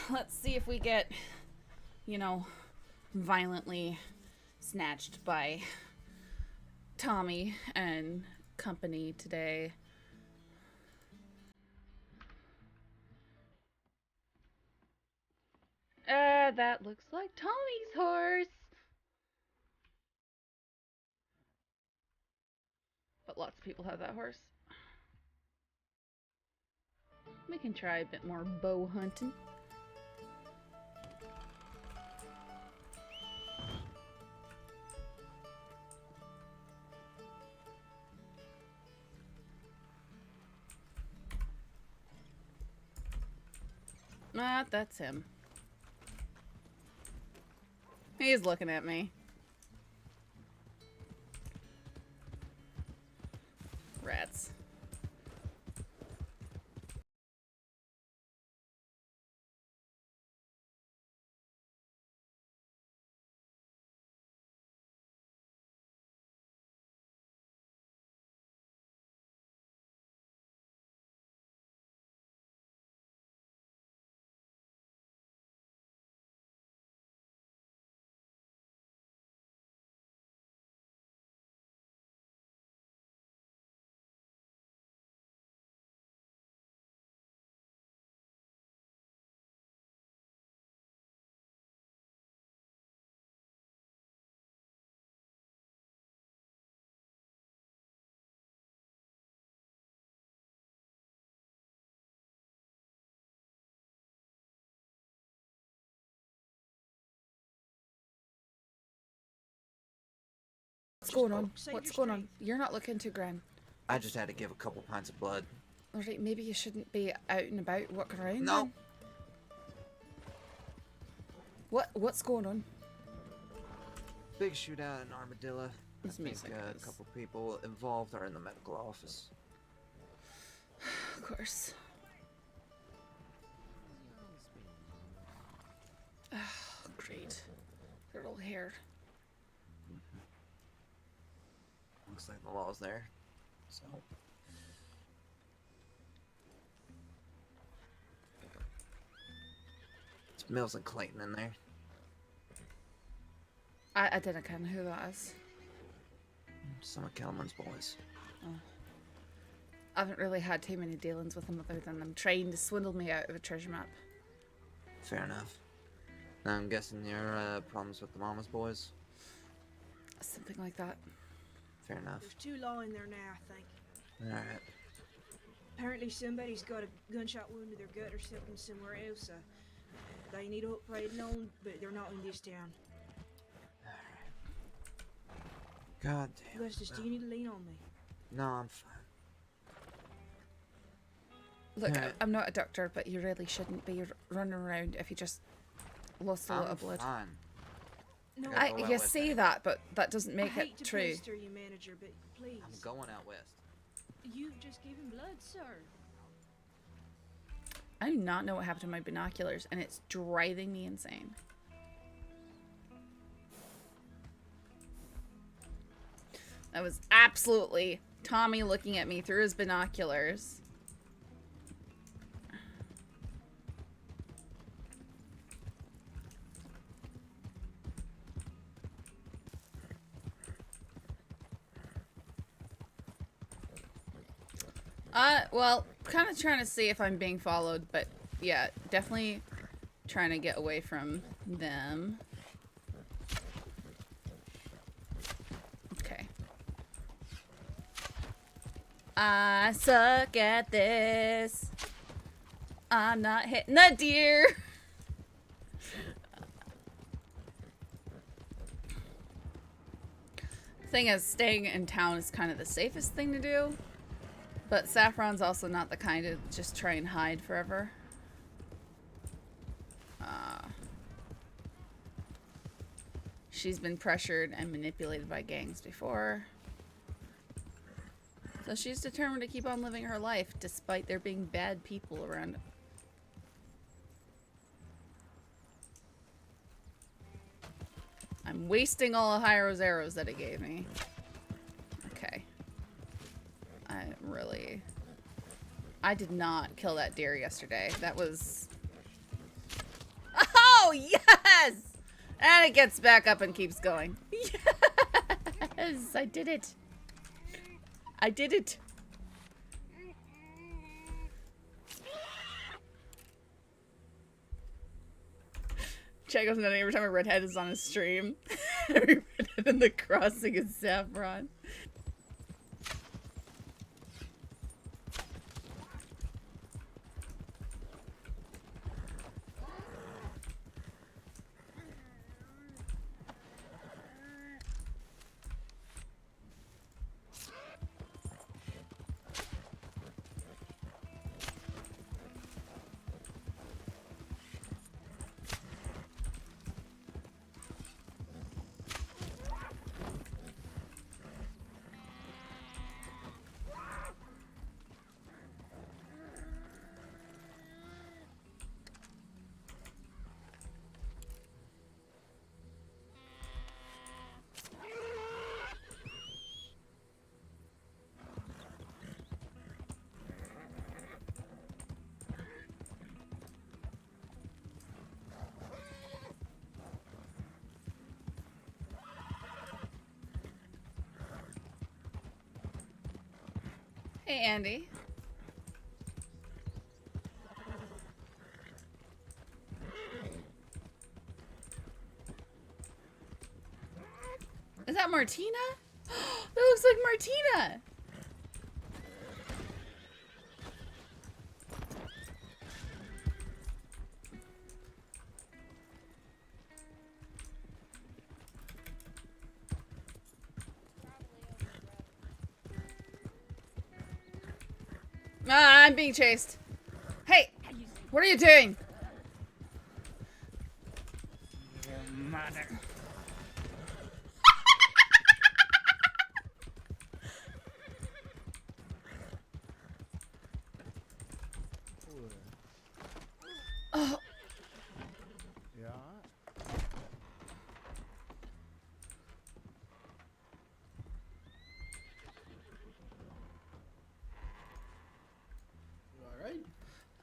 Let's see if we get, you know, violently snatched by Tommy and company today. That looks like Tommy's horse. But lots of people have that horse. We can try a bit more bow hunting. Ah, that's him. He's looking at me. Rats. What's going on? What's going on? You're not looking too grand. I just had to give a couple pints of blood. Alright, maybe you shouldn't be out and about walking around. No. Then. What's going on? Big shootout in Armadillo. This I think a couple people involved are in the medical office. Of course. Oh, great. Their little hair. Looks like the law's there. So. It's Mills and Clayton in there. I didn't know who that is. Some of Kelman's boys. Oh. I haven't really had too many dealings with them other than them trying to swindle me out of a treasure map. Fair enough. Now I'm guessing your problems with the Mama's boys? Something like that. Fair enough. There's 2 law in there now, I think. Alright. Apparently somebody's got a gunshot wound to their gut or something somewhere else. They need operating on, but they're not in this town. God damn. Augustus, do you need to lean on me? No, I'm fine. Look, I'm not a doctor, but you really shouldn't be running around if you just lost a lot of blood. Fine. No, You say that, but that doesn't make it true. I hate to pester you, manager, but please. I'm going out west. You've just given blood, sir. I do not know what happened to my binoculars, and it's driving me insane. That was absolutely Tommy looking at me through his binoculars. Well, kind of trying to see if I'm being followed, but yeah, definitely trying to get away from them. Okay. I suck at this. I'm not hitting the deer. Thing is, staying in town is kind of the safest thing to do. But Saffron's also not the kind to just try and hide forever. She's been pressured and manipulated by gangs before. So she's determined to keep on living her life despite there being bad people around. I'm wasting all of Hyro's arrows that it gave me. Okay. I did not kill that deer yesterday. That was yes! And it gets back up and keeps going. Yes, I did it. I did it. Check goes nutty every time a redhead is on a stream. Every redhead in the crossing is Saffron. Hey, Andy. Is that Martina? That looks like Martina! Ah, I'm being chased. Hey! What are you doing? Your mother. Oh, Yeah. You alright?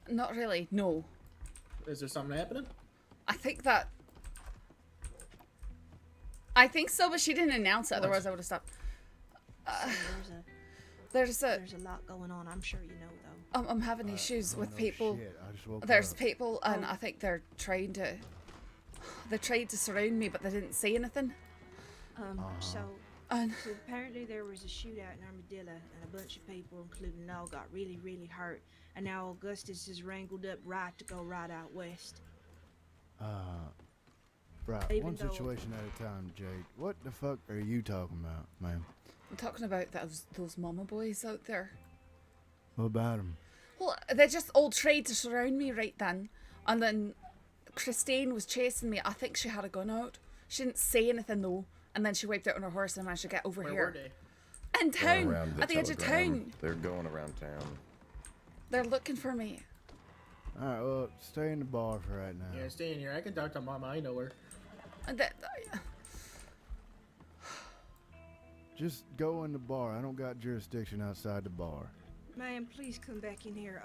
not really. No. Is there something happening? I think that... I think so, but she didn't announce it. What? Otherwise, I would have stopped. There's There's a lot going on. I'm sure you know though. I'm having issues Oh, with no people. shit, I just woke There's up. people, and I think they're trying to... They tried to surround me, but they didn't say anything. So And apparently there was a shootout in Armadillo, and a bunch of people, including Noel, got really, really hurt. And now Augustus is wrangled up right to go right out west. Right, Even one though- situation at a time, Jade. What the fuck are you talking about, ma'am? I'm talking about those Momma boys out there. What about them? Well, they just all tried to surround me right then. And then Christine was chasing me. I think she had a gun out. She didn't say anything though. And then she wiped out on her horse and managed to get over Where here. were they? In town! Around At the edge of telegram. town! They're going around town. They're looking for me. Alright, well, stay in the bar for right now. Yeah, stay in here. I can talk to Mama. I know her. And Just go in the bar. I don't got jurisdiction outside the bar. Ma'am, please come back in here.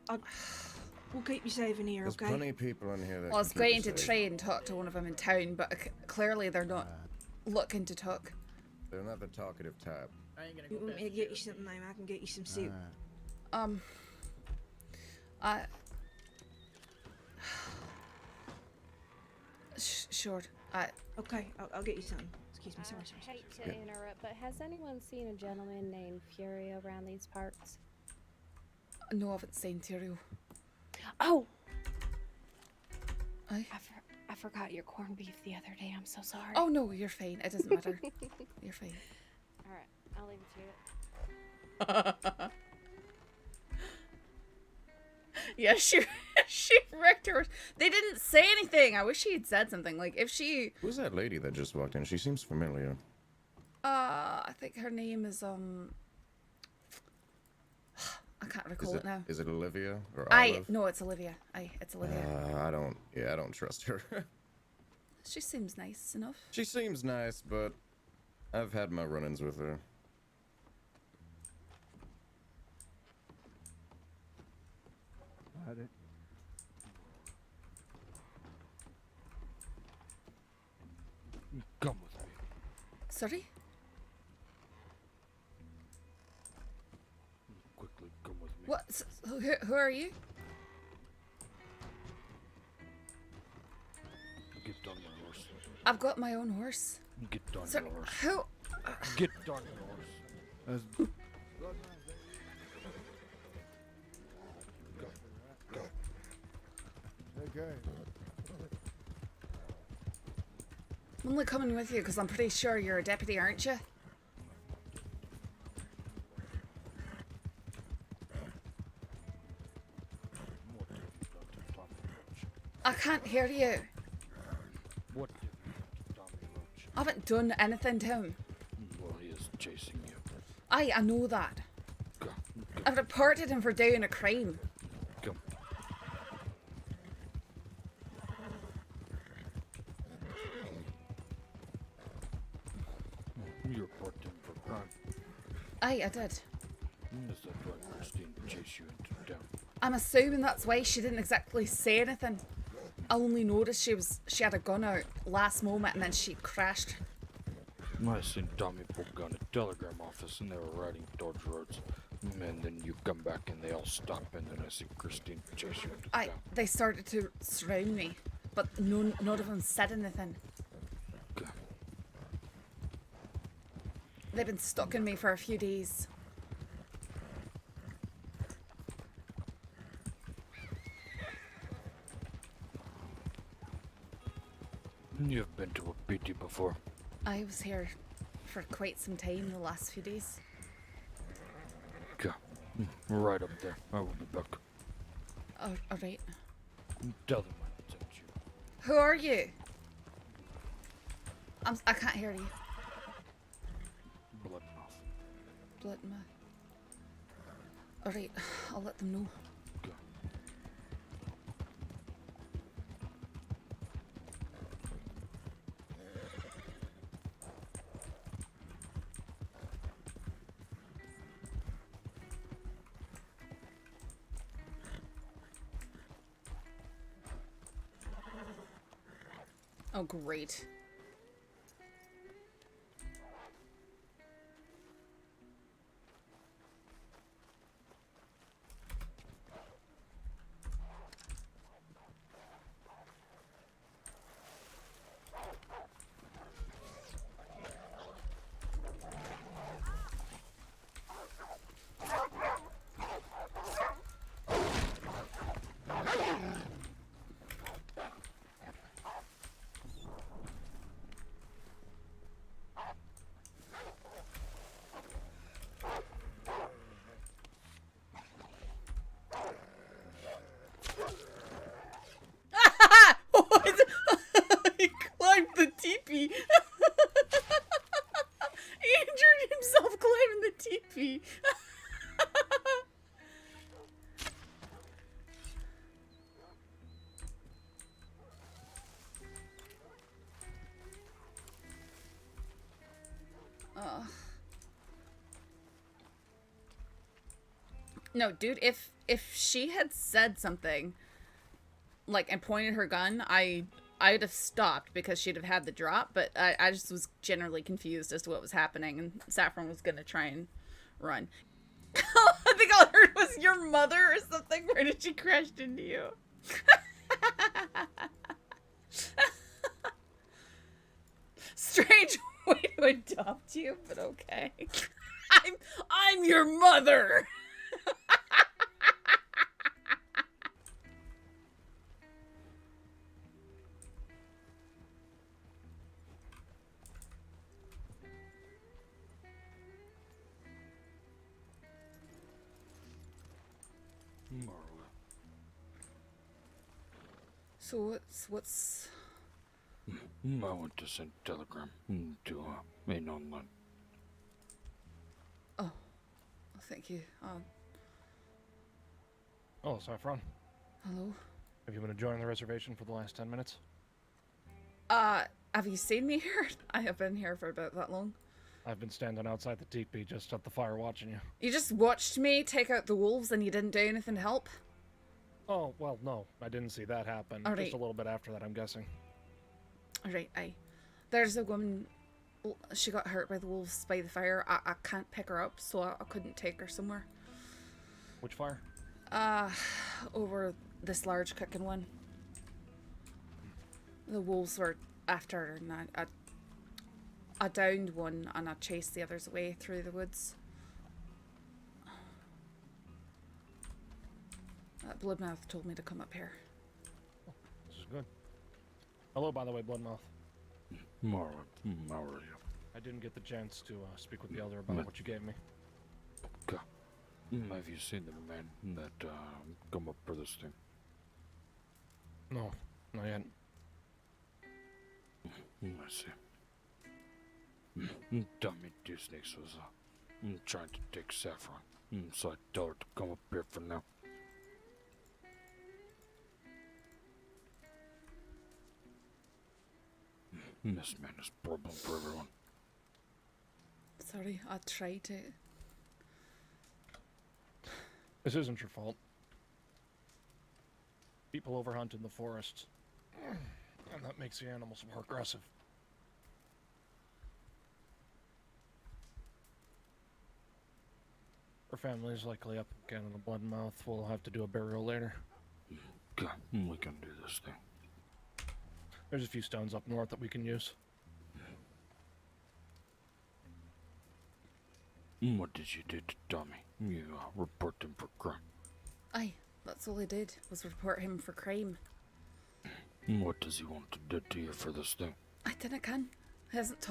We'll keep you safe in here, There's okay? plenty of people in here that well, I was can keep going to you safe. try and talk to one of them in town, but clearly they're not looking to talk. They're not the talkative type. I ain't gonna You go want past me to the get you sheriff. something, ma'am? I can get you some soup. Alright. Sure. Okay, I'll get you something. Excuse me, sorry. I hate to interrupt, but has anyone seen a gentleman named Fury around these parts? No, I haven't seen Tyrio. Oh! Aye. I forgot your corned beef the other day. I'm so sorry. Oh no, you're fine. It doesn't matter. You're fine. Alright, I'll leave it to it. Yeah, she wrecked her. They didn't say anything. I wish she had said something. Like if she, Who's that lady that just walked in? She seems familiar. I think her name is I can't recall it now. Is it Olivia or Aye, Olive? no, it's Olivia. Aye, it's Olivia. I don't trust her. She seems nice enough. She seems nice, but I've had my run-ins with her. Got it. Sorry? Quickly, come with me. What? Who are you? Get on your horse. I've got my own horse. Get on Sorry, your horse. who? Get on your horse. That's Go. okay. I'm only coming with you because I'm pretty sure you're a deputy, aren't you? What have you done to Tommy Roach? I can't hear you. What have you done to Tommy Roach? I haven't done anything to him. Well, he is chasing you. I know that. Go. I've reported him for doing a crime. Come. You report him for crime. I did. Is that why Christine chased you into town? I'm assuming that's why she didn't exactly say anything. I only noticed she had a gun out last moment and then she crashed. I seen Tommy put a gun at telegram office and they were riding towards roads. And then you come back and they all stop and then I see Christine chase you into town. They started to surround me, but none of them said anything. Okay. They've been stalking me for a few days. You've been to Wapiti before. I was here for quite some time the last few days. Okay. Right up there. I will be back. Oh, alright. Tell them I sent you. Who are you? I can't hear you. Bloodmouth. Bloodmouth. Alright, I'll let them know. Okay. Oh, great. He climbed the teepee. He injured himself climbing the teepee. No, dude, if she had said something like and pointed her gun, I'd have stopped because she'd have had the drop, but I just was generally confused as to what was happening, and Saffron was gonna try and run. I think all I heard was your mother or something. Where did she crash into you? Strange way to adopt you, but okay. I'm your mother. Marla. So what's I went to send a telegram to main online. Oh, thank you. Oh, Saffron. Hello. Have you been enjoying the reservation for the last 10 minutes? Have you seen me here? I have been here for about that long. I've been standing outside the teepee just at the fire watching you. You just watched me take out the wolves and you didn't do anything to help? Oh, well, no. I didn't see that happen. All right. Just a little bit after that, I'm guessing. Alright, there's a woman she got hurt by the wolves by the fire. I can't pick her up, so I couldn't take her somewhere. Which fire? Over this large cooking one. The wolves were after her, and I downed one, and I chased the others away through the woods. Bloodmouth told me to come up here. This is good. Hello, by the way, Bloodmouth. How are you? I didn't get the chance to speak with the elder about what you gave me. Okay. Have you seen the man that come up for this thing? No, not yet. I see. Dummy Two Snakes was trying to take Saffron, so I told her to come up here for now. This man is a problem for everyone. Sorry, I tried to. This isn't your fault. People overhunt in the forests, and that makes the animals more aggressive. Her family's likely up again in the Bloodmouth. We'll have to do a burial later. Okay, we can do this thing. There's a few stones up north that we can use. What did you do to Tommy? You report him for crime. Aye, that's all I did, was report him for crime. What does he want to do to you for this thing? I didn't can. He hasn't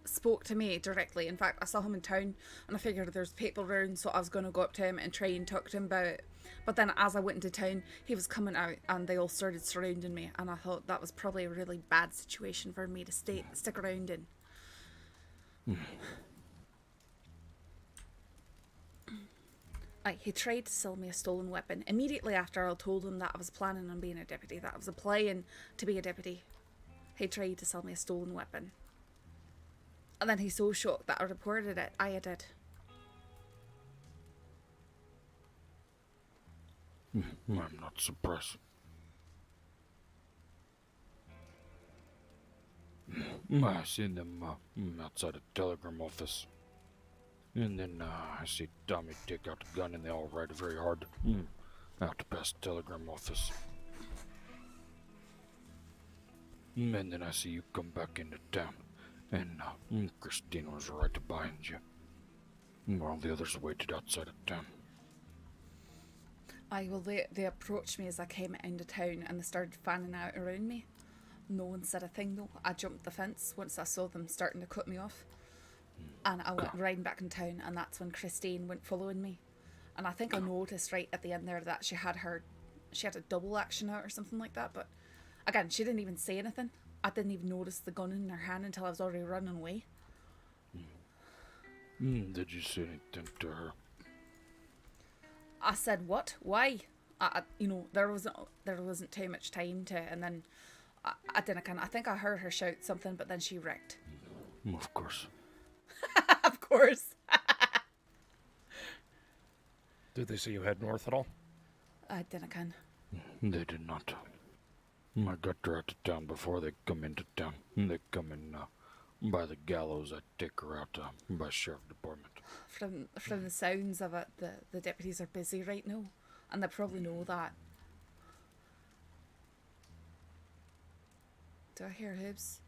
spoke to me directly. In fact, I saw him in town, and I figured there's people around, so I was going to go up to him and try and talk to him about it. But then as I went into town, he was coming out, and they all started surrounding me, and I thought that was probably a really bad situation for me to stick around in. Aye, he tried to sell me a stolen weapon. Immediately after I told him that I was planning on being a deputy, that I was applying to be a deputy, he tried to sell me a stolen weapon. And then he's so shocked that I reported it. I did. I'm not surprised. I seen them outside the telegram office. And then I see Tommy take out the gun and they all ride very hard out past the telegram office. And then I see you come back into town. And Christine was right behind you. While the others waited outside of town. Aye, well, they approached me as I came into town and they started fanning out around me. No one said a thing though. I jumped the fence once I saw them starting to cut me off. And I went riding back in town, and that's when Christine went following me. And I think I noticed right at the end there that she had a double action out or something like that. But again, she didn't even say anything. I didn't even notice the gun in her hand until I was already running away. Did you say anything to her? I said, what? Why? There wasn't too much time to, and then I think I heard her shout something, but then she wrecked. Of course. Of course. Did they see you head north at all? I didn't can. They did not. I got her out of town before they come into town. They come in by the gallows. I take her out by sheriff department. From the sounds of it, the deputies are busy right now, and they probably know that. Do I hear hooves?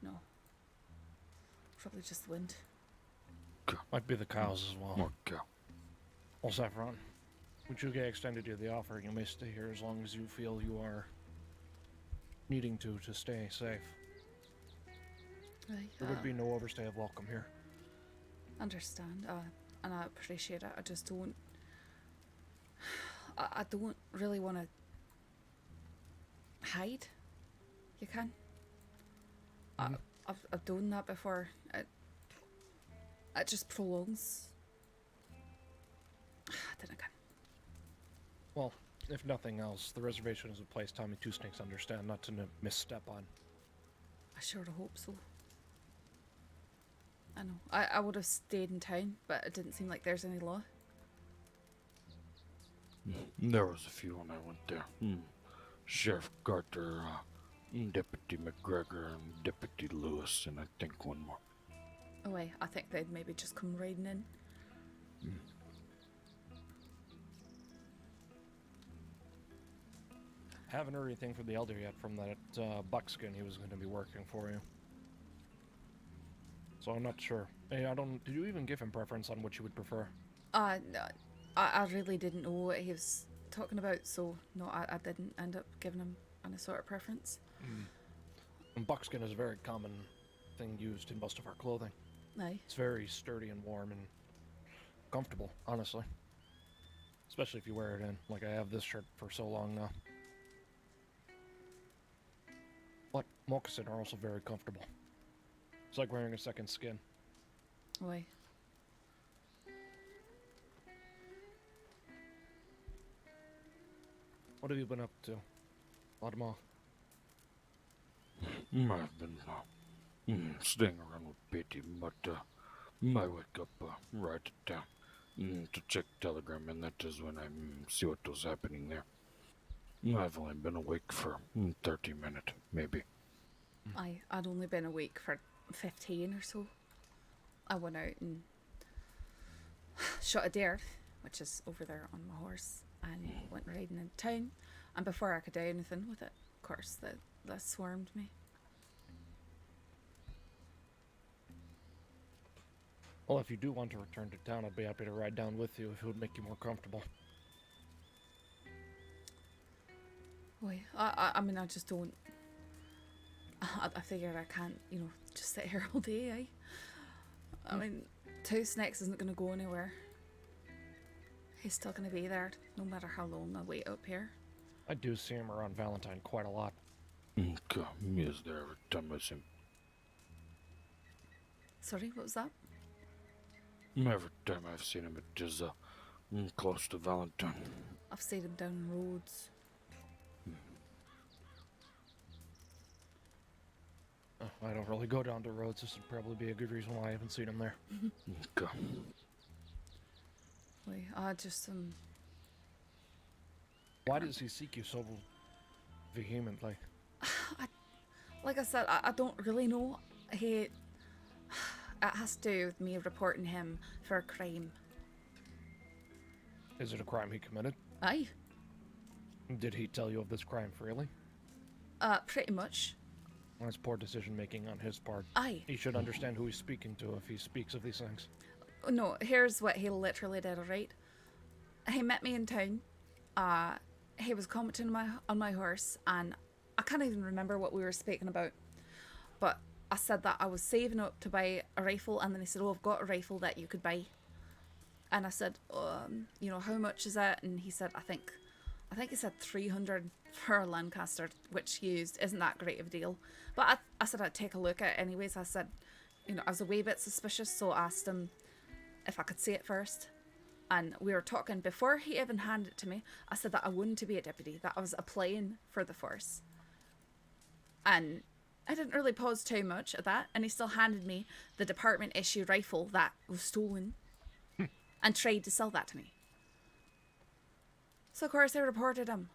No. Probably just the wind. Might be the cows as well. Okay. Well, Saffron, would you get extended you the offer? You may stay here as long as you feel you are needing to stay safe. There would be no overstay of welcome here. Understand, and I appreciate it. I just don't. I don't really want to hide. You can. I've done that before. It just prolongs. I didn't can. Well, if nothing else, the reservation is a place Tommy Two Snakes understand not to misstep on. I sure hope so. I know. I would have stayed in town, but it didn't seem like there's any law. There was a few when I went there. Sheriff Carter Deputy McGregor and Deputy Lewis, and I think one more. Oh, wait, I think they'd maybe just come riding in. Haven't heard anything from the elder yet from that buckskin he was going to be working for you. So I'm not sure. Hey, did you even give him preference on what you would prefer? No, I really didn't know what he was talking about, so no, I didn't end up giving him any sort of preference. And buckskin is a very common thing used in most of our clothing. Aye. It's very sturdy and warm and comfortable, honestly. Especially if you wear it in. Like I have this shirt for so long now. But moccasin are also very comfortable. It's like wearing a second skin. Why? What have you been up to, Vladimir? I've been staying around with Betty, but I wake up, write it down to check Telegram, and that is when I see what was happening there. I've only been awake for 30 minutes, maybe. I'd only been awake for 15 or so. I went out and shot a deer, which is over there on my horse, and went riding into town. And before I could do anything with it, of course, they swarmed me. Well, if you do want to return to town, I'd be happy to ride down with you if it would make you more comfortable. Wait, I mean, I just don't. I figured I can't, just sit here all day, I mean, Two Snakes isn't going to go anywhere. He's still going to be there, no matter how long I wait up here. I do see him around Valentine quite a lot. Okay, he is there every time I see him. Sorry, what was that? Every time I've seen him, it is close to Valentine. I've seen him down roads. I don't really go down to roads. This would probably be a good reason why I haven't seen him there. Okay. Wait, I just, Why does he seek you so vehemently? like I said, I don't really know. It has to do with me reporting him for a crime. Is it a crime he committed? Aye. Did he tell you of this crime freely? Pretty much. That's poor decision making on his part. Aye. He should understand who he's speaking to if he speaks of these things. No, here's what he literally did, alright? He met me in town. He was commenting on my horse, and I can't even remember what we were speaking about. But I said that I was saving up to buy a rifle, and then he said, "Oh, I've got a rifle that you could buy." And I said, how much is that? And he said, I think he said 300 for a Lancaster, which used isn't that great of a deal. But I said I'd take a look at it anyways. I said, I was a wee bit suspicious, so I asked him if I could see it first. And we were talking before he even handed it to me. I said that I wanted to be a deputy, that I was applying for the force. And I didn't really pause too much at that, and he still handed me the department issue rifle that was stolen and tried to sell that to me. So of course I reported him.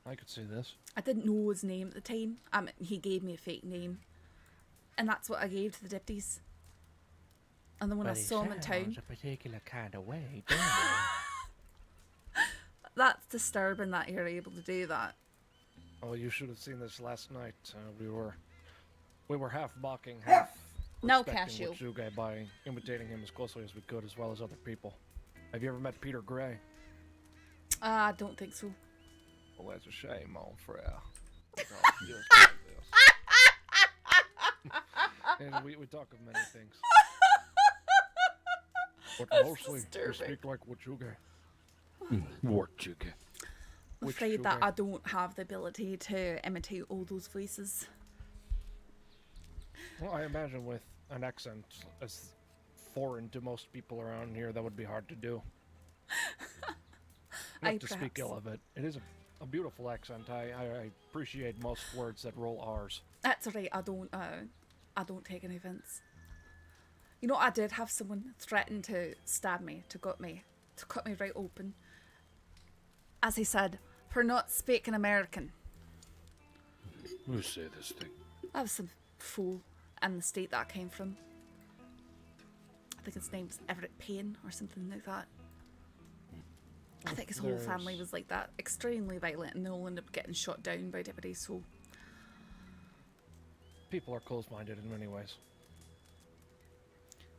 I could see this. I didn't know his name at the time. He gave me a fake name, and that's what I gave to the deputies. And then when I saw him in town, a particular kind of way, that's disturbing that you're able to do that. Oh, you should have seen this last night. We were half mocking, half No, respecting Cashew. Wachuge by imitating him as closely as we could, as well as other people. Have you ever met Peter Gray? I don't think so. Well, that's a shame, mon frere. And we talk of many things. But mostly, we disturbing. speak like Wachuge. Wachuge. I'm Which afraid that Shuge? I don't have the ability to imitate all those voices. Well, I imagine with an accent as foreign to most people around here, that would be hard to do. Not to speak ill of it. It is a beautiful accent. I appreciate most words that roll R's. That's alright. I don't take any offense. I did have someone threaten to stab me, to cut me right open. As he said, for not speaking American. Who say this thing? I was some fool in the state that I came from. I think his name's Everett Payne or something like that. I think his whole family was like that, extremely violent, and they all ended up getting shot down by deputies, so... People are close-minded in many ways.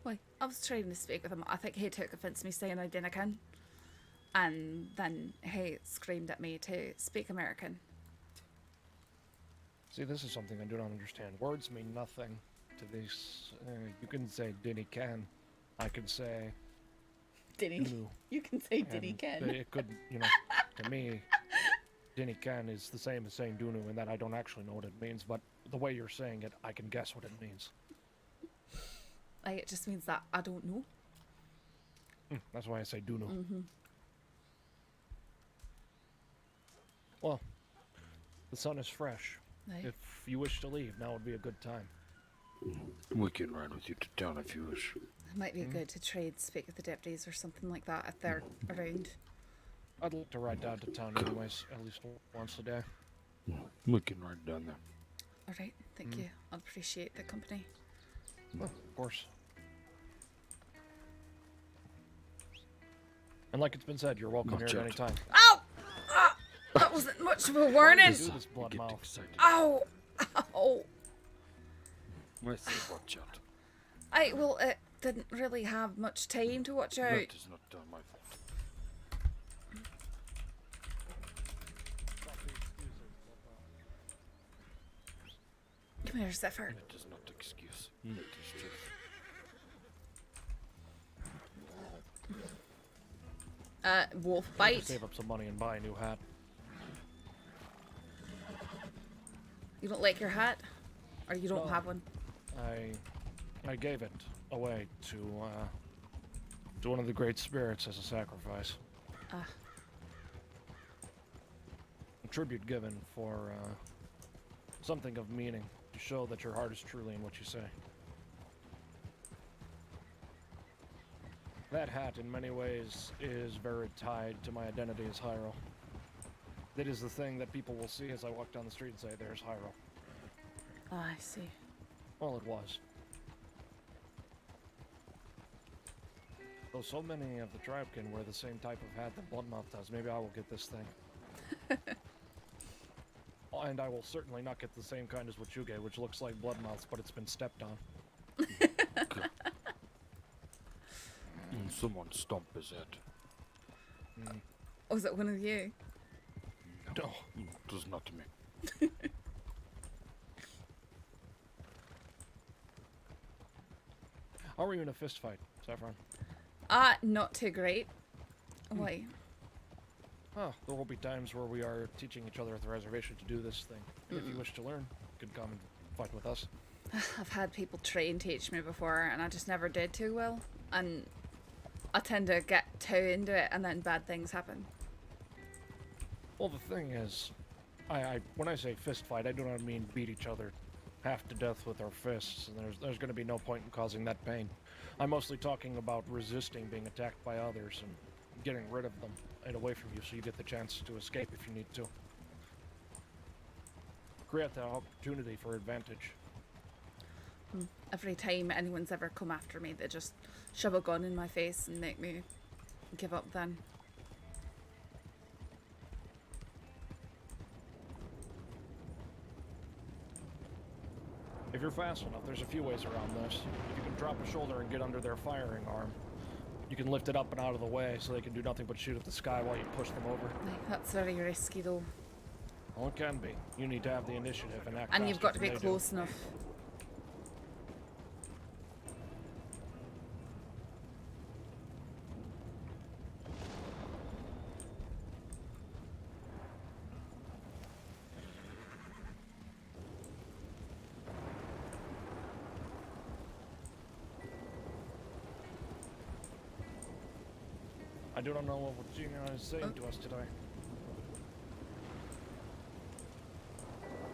Why, I was trying to speak with him. I think he took offence to me saying I didn't can. And then he screamed at me to speak American. See, this is something I do not understand. Words mean nothing to these. You can say "Dinny can," I can say Dinny. "Dunu." You can say Dinny can. It could, to me, "Dinny can" is the same as saying "Dunu" in that I don't actually know what it means, but the way you're saying it, I can guess what it means. Like, it just means that I don't know. That's why I say "Dunu." Mm-hmm. Well, the sun is fresh. Right. If you wish to leave, now would be a good time. We can ride with you to town if you wish. It might be good to trade, speak with the deputies or something like that if they're around. I'd like to ride down to town anyways, at least once a day. We can ride down there. Alright, thank you. I appreciate the company. Well, of course. And like it's been said, you're welcome here at any time. Ow! Ah! That wasn't much of a warning! Do this, blood Get mouth. excited. Ow! Ow! I say watch out. Well, it didn't really have much time to watch out. That is not my fault. Come here, Zephyr. It is not excuse. It is truth. Wolf I'll bite. save up some money and buy a new hat. You don't like your hat? Or you don't No. have one? I gave it away to one of the great spirits as a sacrifice. Ah. A tribute given for something of meaning to show that your heart is truly in what you say. That hat, in many ways, is very tied to my identity as Hyro. It is the thing that people will see as I walk down the street and say, "There's Hyro." Oh, I see. Well, it was. Though so many of the tribe can wear the same type of hat that Bloodmouth does, maybe I will get this thing. And I will certainly not get the same kind as what you get, which looks like Bloodmouth's, but it's been stepped on. Someone stomp his head. Was it one of you? No. It was not me. How are you in a fist fight, Saffron? Not too great. Why? Oh, there will be times where we are teaching each other at the reservation to do this thing. And if you wish to learn, you can come and fight with us. I've had people try and teach me before, and I just never did too well. And I tend to get too into it, and then bad things happen. Well, the thing is, when I say fist fight, I do not mean beat each other half to death with our fists, and there's going to be no point in causing that pain. I'm mostly talking about resisting being attacked by others and getting rid of them and away from you so you get the chance to escape if you need to. Create that opportunity for advantage. Every time anyone's ever come after me, they just shove a gun in my face and make me give up then. If you're fast enough, there's a few ways around this. If you can drop a shoulder and get under their firing arm, you can lift it up and out of the way so they can do nothing but shoot at the sky while you push them over. That's very risky though. Well, it can be. You need to have the initiative and act And you've faster got to be than they do. close enough. I do not know what Gina is saying to us today.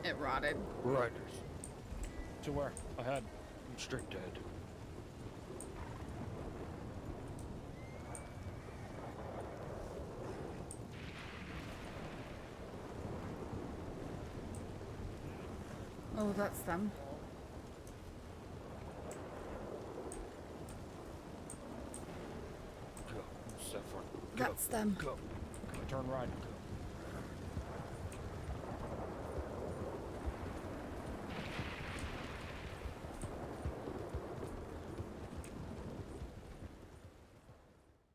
It rotted. Riders. To where? Ahead. Straight ahead. Oh, that's them. Go, Saffron. Go. That's them. Go. Turn right.